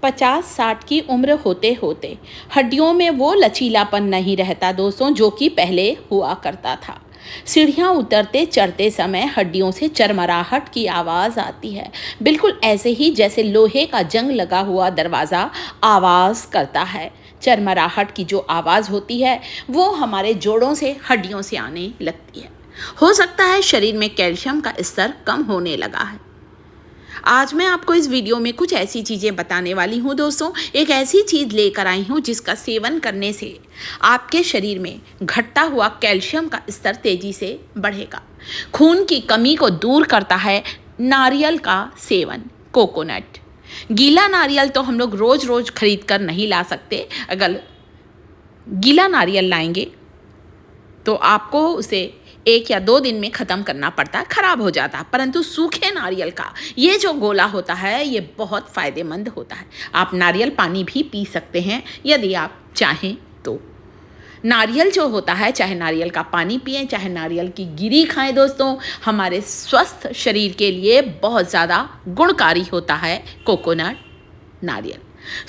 50-60 की उम्र होते होते हड्डियों में वो लचीलापन नहीं रहता दोस्तों, जो कि पहले हुआ करता था। सीढ़ियाँ उतरते चढ़ते समय हड्डियों से चरमराहट की आवाज़ आती है, बिल्कुल ऐसे ही जैसे लोहे का जंग लगा हुआ दरवाज़ा आवाज़ करता है। चरमराहट की जो आवाज़ होती है वो हमारे जोड़ों से, हड्डियों से आने लगती है। हो सकता है शरीर में कैल्शियम का स्तर कम होने लगा है। आज मैं आपको इस वीडियो में कुछ ऐसी चीज़ें बताने वाली हूँ दोस्तों, एक ऐसी चीज़ लेकर आई हूँ जिसका सेवन करने से आपके शरीर में घटता हुआ कैल्शियम का स्तर तेज़ी से बढ़ेगा। खून की कमी को दूर करता है नारियल का सेवन, कोकोनट। गीला नारियल तो हम लोग रोज़ रोज़ खरीद कर नहीं ला सकते। अगर गीला नारियल लाएंगे तो आपको उसे 1 या 2 दिन में ख़त्म करना पड़ता है, ख़राब हो जाता है। परंतु सूखे नारियल का ये जो गोला होता है ये बहुत फ़ायदेमंद होता है। आप नारियल पानी भी पी सकते हैं यदि आप चाहें तो। नारियल जो होता है, चाहे नारियल का पानी पिएं, चाहे नारियल की गिरी खाएं दोस्तों, हमारे स्वस्थ शरीर के लिए बहुत ज़्यादा गुणकारी होता है कोकोनट नारियल।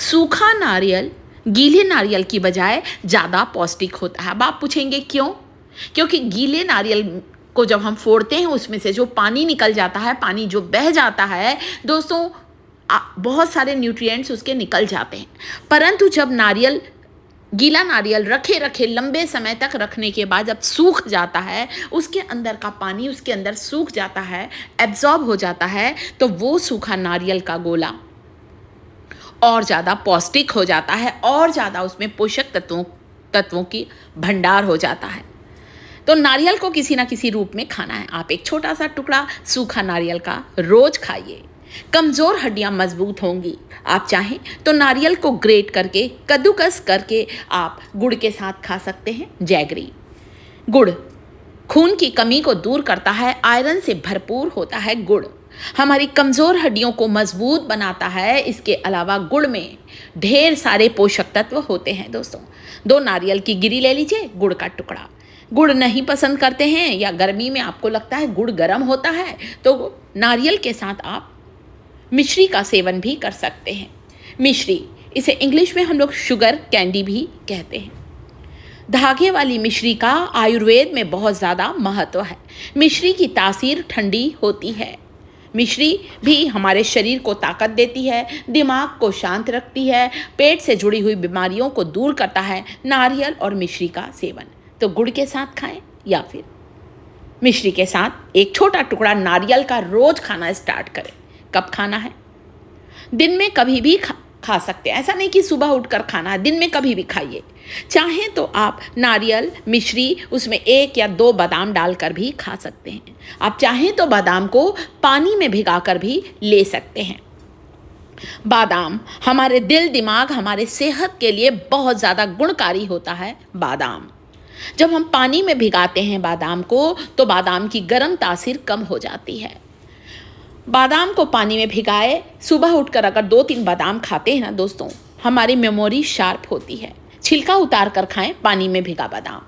सूखा नारियल गीले नारियल की बजाय ज़्यादा पौष्टिक होता है। अब आप पूछेंगे क्यों? क्योंकि गीले नारियल को जब हम फोड़ते हैं उसमें से जो पानी निकल जाता है, पानी जो बह जाता है दोस्तों, बहुत सारे न्यूट्रिएंट्स उसके निकल जाते हैं। परंतु जब गीला नारियल रखे रखे लंबे समय तक रखने के बाद जब सूख जाता है, उसके अंदर का पानी उसके अंदर सूख जाता है, एब्जॉर्ब हो जाता है, तो वो सूखा नारियल का गोला और ज़्यादा पौष्टिक हो जाता है और ज़्यादा उसमें पोषक तत्वों की भंडार हो जाता है। तो नारियल को किसी ना किसी रूप में खाना है। आप एक छोटा सा टुकड़ा सूखा नारियल का रोज खाइए, कमज़ोर हड्डियां मजबूत होंगी। आप चाहें तो नारियल को ग्रेट करके, कद्दूकस करके आप गुड़ के साथ खा सकते हैं। जैगरी गुड़ खून की कमी को दूर करता है, आयरन से भरपूर होता है गुड़, हमारी कमज़ोर हड्डियों को मजबूत बनाता है। इसके अलावा गुड़ में ढेर सारे पोषक तत्व होते हैं दोस्तों। 2 नारियल की गिरी ले लीजिए, गुड़ का टुकड़ा। गुड़ नहीं पसंद करते हैं या गर्मी में आपको लगता है गुड़ गर्म होता है, तो नारियल के साथ आप मिश्री का सेवन भी कर सकते हैं। मिश्री, इसे इंग्लिश में हम लोग शुगर कैंडी भी कहते हैं। धागे वाली मिश्री का आयुर्वेद में बहुत ज़्यादा महत्व है। मिश्री की तासीर ठंडी होती है। मिश्री भी हमारे शरीर को ताकत देती है, दिमाग को शांत रखती है, पेट से जुड़ी हुई बीमारियों को दूर करता है। नारियल और मिश्री का सेवन तो गुड़ के साथ खाएं या फिर मिश्री के साथ एक छोटा टुकड़ा नारियल का रोज खाना स्टार्ट करें। कब खाना है? दिन में कभी भी खा सकते हैं। ऐसा नहीं कि सुबह उठकर खाना है, दिन में कभी भी खाइए। चाहें तो आप नारियल, मिश्री, उसमें 1 या 2 बादाम डालकर भी खा सकते हैं। आप चाहें तो बादाम को पानी में भिगाकर भी ले सकते हैं। बादाम हमारे दिल, दिमाग, हमारे सेहत के लिए बहुत ज़्यादा गुणकारी होता है। बादाम जब हम पानी में भिगाते हैं बादाम को, तो बादाम की गर्म तासीर कम हो जाती है। बादाम को पानी में भिगाए, सुबह उठकर अगर 2-3 बादाम खाते हैं ना दोस्तों, हमारी मेमोरी शार्प होती है। छिलका उतार कर खाएं पानी में भिगा बादाम।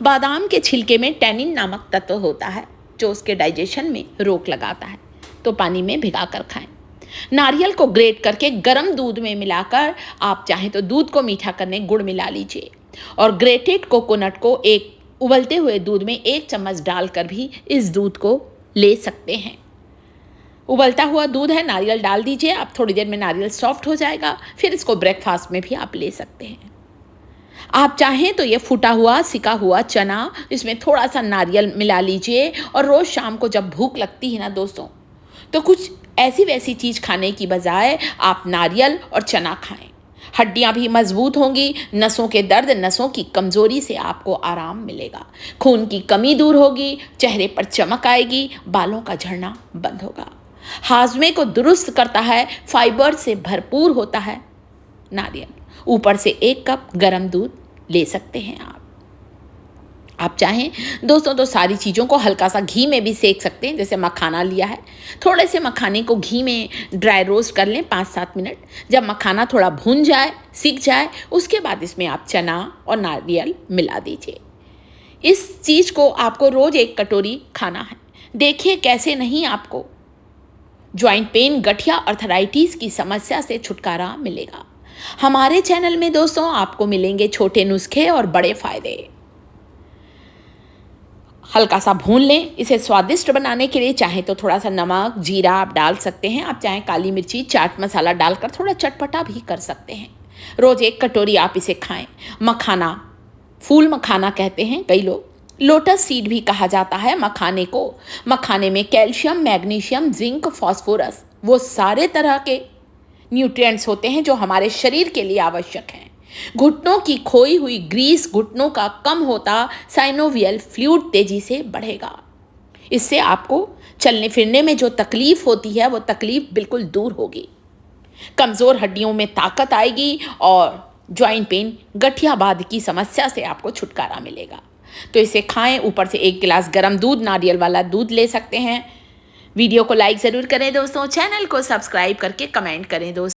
बादाम के छिलके में टैनिन नामक तत्व होता है जो उसके डाइजेशन में रोक लगाता है, तो पानी में भिगा कर खाएं। नारियल को ग्रेट करके गर्म दूध में मिलाकर, आप चाहें तो दूध को मीठा करने गुड़ मिला लीजिए और ग्रेटेड कोकोनट को एक उबलते हुए दूध में 1 चम्मच डालकर भी इस दूध को ले सकते हैं। उबलता हुआ दूध है, नारियल डाल दीजिए, आप थोड़ी देर में नारियल सॉफ्ट हो जाएगा। फिर इसको ब्रेकफास्ट में भी आप ले सकते हैं। आप चाहें तो ये फूटा हुआ, सिका हुआ चना, इसमें थोड़ा सा नारियल मिला लीजिए और रोज़ शाम को जब भूख लगती है ना दोस्तों, तो कुछ ऐसी वैसी चीज़ खाने की बजाय आप नारियल और चना खाएं। हड्डियां भी मजबूत होंगी, नसों के दर्द, नसों की कमज़ोरी से आपको आराम मिलेगा, खून की कमी दूर होगी, चेहरे पर चमक आएगी, बालों का झड़ना बंद होगा। हाजमे को दुरुस्त करता है, फाइबर से भरपूर होता है नारियल। ऊपर से 1 कप गर्म दूध ले सकते हैं आप चाहें दोस्तों तो सारी चीज़ों को हल्का सा घी में भी सेक सकते हैं। जैसे मखाना लिया है, थोड़े से मखाने को घी में ड्राई रोस्ट कर लें 5-7 मिनट। जब मखाना थोड़ा भून जाए, सिक जाए, उसके बाद इसमें आप चना और नारियल मिला दीजिए। इस चीज़ को आपको रोज़ 1 कटोरी खाना है। देखिए कैसे नहीं आपको ज्वाइंट पेन, गठिया, अर्थराइटिस की समस्या से छुटकारा मिलेगा। हमारे चैनल में दोस्तों आपको मिलेंगे छोटे नुस्खे और बड़े फायदे। हल्का सा भून लें। इसे स्वादिष्ट बनाने के लिए चाहे तो थोड़ा सा नमक, जीरा आप डाल सकते हैं। आप चाहें काली मिर्ची, चाट मसाला डालकर थोड़ा चटपटा भी कर सकते हैं। रोज़ 1 कटोरी आप इसे खाएं। मखाना, फूल मखाना कहते हैं कई लोग, लोटस सीड भी कहा जाता है मखाने को। मखाने में कैल्शियम, मैग्नीशियम, जिंक, फास्फोरस, वो सारे तरह के न्यूट्रिएंट्स होते हैं जो हमारे शरीर के लिए आवश्यक हैं। घुटनों की खोई हुई ग्रीस, घुटनों का कम होता साइनोवियल फ्लूइड तेजी से बढ़ेगा। इससे आपको चलने फिरने में जो तकलीफ होती है वो तकलीफ बिल्कुल दूर होगी। कमज़ोर हड्डियों में ताकत आएगी और ज्वाइंट पेन, गठियावाद की समस्या से आपको छुटकारा मिलेगा। तो इसे खाएं। ऊपर से 1 गिलास गर्म दूध, नारियल वाला दूध ले सकते हैं। वीडियो को लाइक ज़रूर करें दोस्तों। चैनल को सब्सक्राइब करके कमेंट करें दोस्तों।